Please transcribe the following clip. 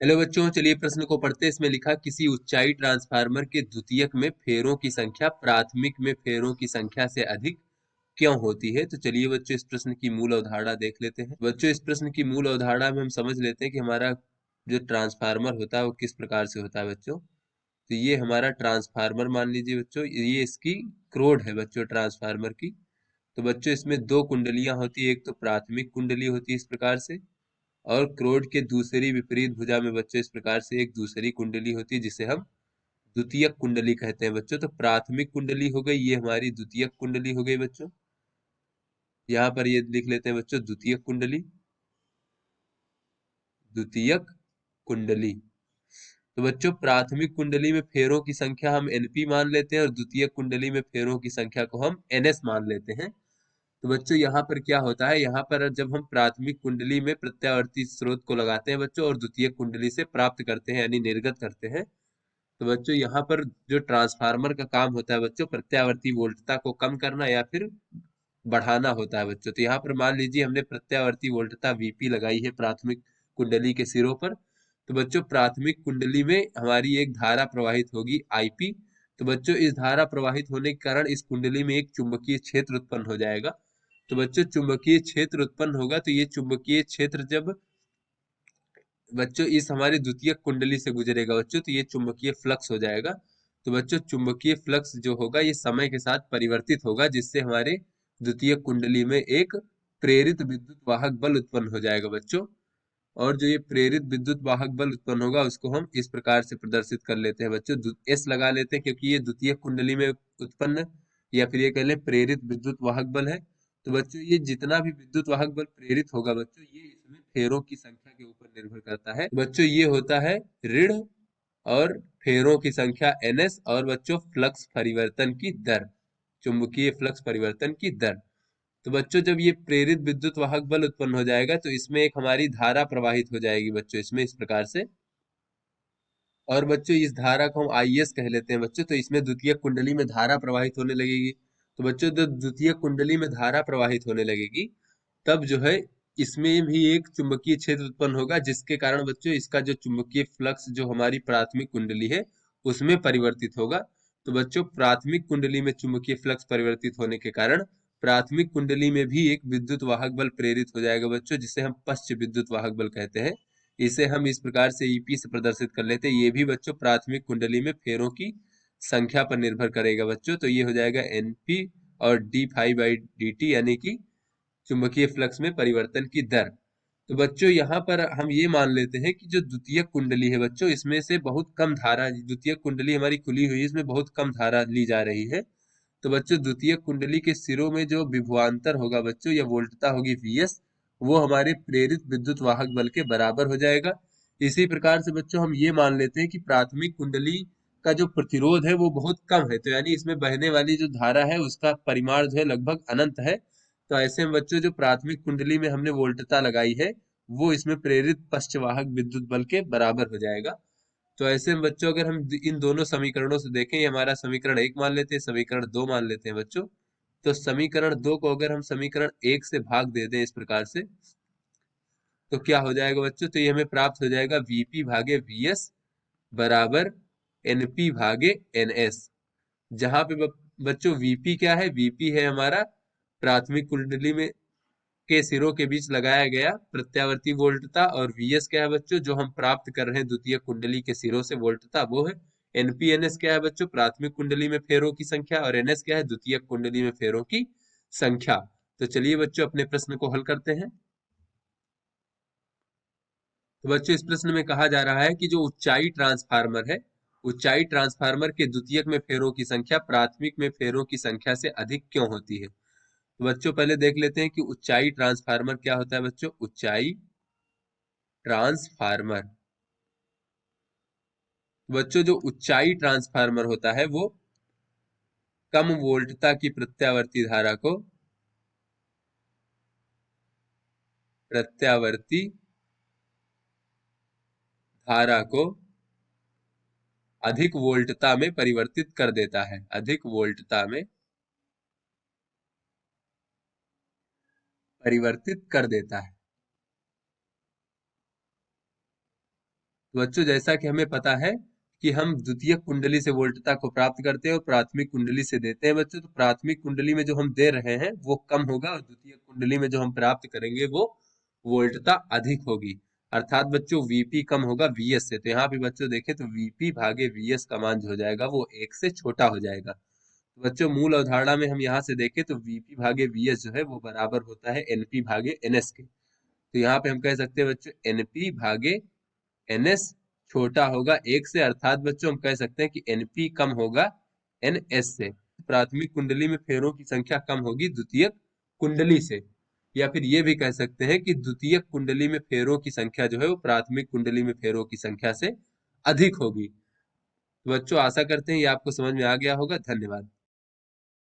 Hello बच्चों, चलिए प्रश्न को पढ़ते हैं। इसमें लिखा किसी ऊंचाई ट्रांसफार्मर के द्वितीयक में फेरों की संख्या प्राथमिक में फेरों की संख्या से अधिक क्यों होती है। तो चलिए बच्चों इस प्रश्न की मूल अवधारणा देख लेते हैं। बच्चों इस प्रश्न की मूल अवधारणा में हम समझ लेते हैं कि हमारा जो ट्रांसफार्मर होता है वो किस प्रकार से होता है बच्चों। तो ये हमारा ट्रांसफार्मर मान लीजिए बच्चों, ये इसकी क्रोड है बच्चों ट्रांसफार्मर की। तो बच्चों इसमें दो कुंडलियां होती है, एक तो प्राथमिक कुंडली होती है इस प्रकार से, और क्रोड के दूसरी विपरीत भुजा में बच्चों इस प्रकार से एक दूसरी कुंडली होती है जिसे हम द्वितीयक कुंडली कहते हैं बच्चों। तो प्राथमिक कुंडली हो गई, ये हमारी द्वितीयक कुंडली हो गई बच्चों। यहाँ पर ये लिख लेते हैं बच्चों द्वितीयक कुंडली, द्वितीयक कुंडली। तो बच्चों प्राथमिक कुंडली में फेरों की संख्या हम एनपी मान लेते हैं और द्वितीयक कुंडली में फेरों की संख्या को हम एनएस मान लेते हैं। तो बच्चों यहाँ पर क्या होता है, यहाँ पर जब हम प्राथमिक कुंडली में प्रत्यावर्ती स्रोत को लगाते हैं बच्चों और द्वितीय कुंडली से प्राप्त करते हैं यानी निर्गत करते हैं, तो बच्चों यहाँ पर जो ट्रांसफार्मर का काम होता है बच्चों प्रत्यावर्ती वोल्टता को कम करना या फिर बढ़ाना होता है बच्चों। तो यहाँ पर मान लीजिए हमने प्रत्यावर्ती वोल्टता वीपी लगाई है प्राथमिक कुंडली के सिरों पर। तो बच्चों प्राथमिक कुंडली में हमारी एक धारा प्रवाहित होगी आईपी। तो बच्चों इस धारा प्रवाहित होने के कारण इस कुंडली में एक चुंबकीय क्षेत्र उत्पन्न हो जाएगा। तो बच्चों चुंबकीय क्षेत्र उत्पन्न होगा, तो ये चुंबकीय क्षेत्र जब बच्चों इस हमारी द्वितीय कुंडली से गुजरेगा बच्चों, तो ये चुंबकीय फ्लक्स हो जाएगा। तो बच्चों चुंबकीय फ्लक्स जो होगा ये समय के साथ परिवर्तित होगा, जिससे हमारे द्वितीय कुंडली में एक प्रेरित विद्युत वाहक बल उत्पन्न हो जाएगा बच्चों। और जो ये प्रेरित विद्युत वाहक बल उत्पन्न होगा उसको हम इस प्रकार से प्रदर्शित कर लेते हैं बच्चों, एस लगा लेते हैं क्योंकि ये द्वितीय कुंडली में उत्पन्न या फिर ये कह लें प्रेरित विद्युत वाहक बल है। तो बच्चों ये जितना भी विद्युत वाहक बल प्रेरित होगा बच्चों, ये इसमें फेरों की संख्या के ऊपर निर्भर करता है बच्चों। ये होता है ऋण और फेरों की संख्या ns और बच्चों फ्लक्स परिवर्तन की दर, चुंबकीय फ्लक्स परिवर्तन की दर। तो बच्चों जब ये प्रेरित विद्युत वाहक बल उत्पन्न हो जाएगा तो इसमें एक हमारी धारा प्रवाहित हो जाएगी बच्चों इसमें इस प्रकार से। और बच्चों इस धारा को हम आईएस कह लेते हैं बच्चों। तो इसमें द्वितीय कुंडली में धारा प्रवाहित होने लगेगी। तो बच्चों जब द्वितीय कुंडली में धारा प्रवाहित होने लगेगी तब जो है इसमें भी एक चुंबकीय क्षेत्र उत्पन्न होगा, जिसके कारण बच्चों इसका जो चुंबकीय फ्लक्स जो हमारी प्राथमिक कुंडली है उसमें परिवर्तित होगा। तो बच्चों प्राथमिक कुंडली में चुंबकीय फ्लक्स परिवर्तित होने के कारण प्राथमिक कुंडली में भी एक विद्युत वाहक बल प्रेरित हो जाएगा बच्चों, जिसे हम पश्च विद्युत वाहक बल कहते हैं। इसे हम इस प्रकार से ईपी से प्रदर्शित कर लेते हैं। ये भी बच्चों प्राथमिक कुंडली में फेरों की संख्या पर निर्भर करेगा बच्चों। तो ये हो जाएगा एनपी और D five by D T यानी कि चुंबकीय फ्लक्स में परिवर्तन की दर। तो बच्चों यहाँ पर हम ये मान लेते हैं कि जो द्वितीय कुंडली है बच्चों इसमें से बहुत कम धारा, द्वितीय कुंडली हमारी खुली हुई है, इसमें बहुत कम धारा ली जा रही है। तो बच्चों द्वितीय कुंडली के सिरों में जो विभवांतर होगा बच्चों या वोल्टता होगी वीएस, वो हमारे प्रेरित विद्युत वाहक बल के बराबर हो जाएगा। इसी प्रकार से बच्चों हम ये मान लेते हैं कि प्राथमिक कुंडली का जो प्रतिरोध है वो बहुत कम है, तो यानी इसमें बहने वाली जो धारा है उसका परिमाण जो है लगभग अनंत है। तो ऐसे में बच्चों जो प्राथमिक कुंडली में हमने वोल्टता लगाई है वो इसमें प्रेरित पश्चवाहक विद्युत बल के बराबर हो जाएगा। तो ऐसे में बच्चों अगर हम इन दोनों समीकरणों से देखें, ये हमारा समीकरण एक मान लेते हैं, समीकरण दो मान लेते हैं बच्चों। तो समीकरण दो को अगर हम समीकरण एक से भाग दे दें इस प्रकार से, तो क्या हो जाएगा बच्चों, तो ये हमें प्राप्त हो जाएगा वीपी भागे वीएस बराबर एनपी भागे एनएस। जहां पे बच्चों वीपी क्या है, वीपी है हमारा प्राथमिक कुंडली में के सिरों के बीच लगाया गया प्रत्यावर्ती वोल्टता, और वीएस क्या है बच्चों जो हम प्राप्त कर रहे हैं द्वितीय कुंडली के सिरों से वोल्टता वो है। एनपीएनएस क्या है बच्चों, प्राथमिक कुंडली में फेरों की संख्या, और एनएस क्या है द्वितीय कुंडली में फेरों की संख्या। तो चलिए बच्चों अपने प्रश्न को हल करते हैं। तो बच्चों इस प्रश्न में कहा जा रहा है कि जो ऊंचाई ट्रांसफार्मर है, ऊंचाई ट्रांसफार्मर के द्वितीयक में फेरों की संख्या प्राथमिक में फेरों की संख्या से अधिक क्यों होती है। तो बच्चों पहले देख लेते हैं कि ऊंचाई ट्रांसफार्मर क्या होता है बच्चों। ऊंचाई ट्रांसफार्मर, बच्चों जो ऊंचाई ट्रांसफार्मर होता है वो कम वोल्टता की प्रत्यावर्ती धारा को अधिक वोल्टता में परिवर्तित कर देता है, अधिक वोल्टता में परिवर्तित कर देता है। तो बच्चों जैसा कि हमें पता है कि हम द्वितीयक कुंडली से वोल्टता को प्राप्त करते हैं और प्राथमिक कुंडली से देते हैं बच्चों, तो प्राथमिक कुंडली में जो हम दे रहे हैं वो कम होगा और द्वितीयक कुंडली में जो हम प्राप्त करेंगे वो वोल्टता अधिक होगी। अर्थात बच्चों वीपी कम होगा वीएस से। तो यहाँ पे बच्चों देखें तो वीपी भागे वीएस का मान जो हो जाएगा वो 1 से छोटा हो जाएगा। तो बच्चों मूल अवधारणा में हम यहाँ से देखें तो वीपी भागे वीएस जो है वो बराबर होता है एनपी भागे एनएस के। तो यहाँ पे हम कह सकते हैं बच्चों एनपी भागे एनएस छोटा होगा 1 से, अर्थात बच्चों हम कह सकते हैं कि एनपी कम होगा एनएस से। प्राथमिक कुंडली में फेरों की संख्या कम होगी द्वितीयक कुंडली से, या फिर ये भी कह सकते हैं कि द्वितीयक कुंडली में फेरों की संख्या जो है वो प्राथमिक कुंडली में फेरों की संख्या से अधिक होगी। तो बच्चों आशा करते हैं ये आपको समझ में आ गया होगा। धन्यवाद।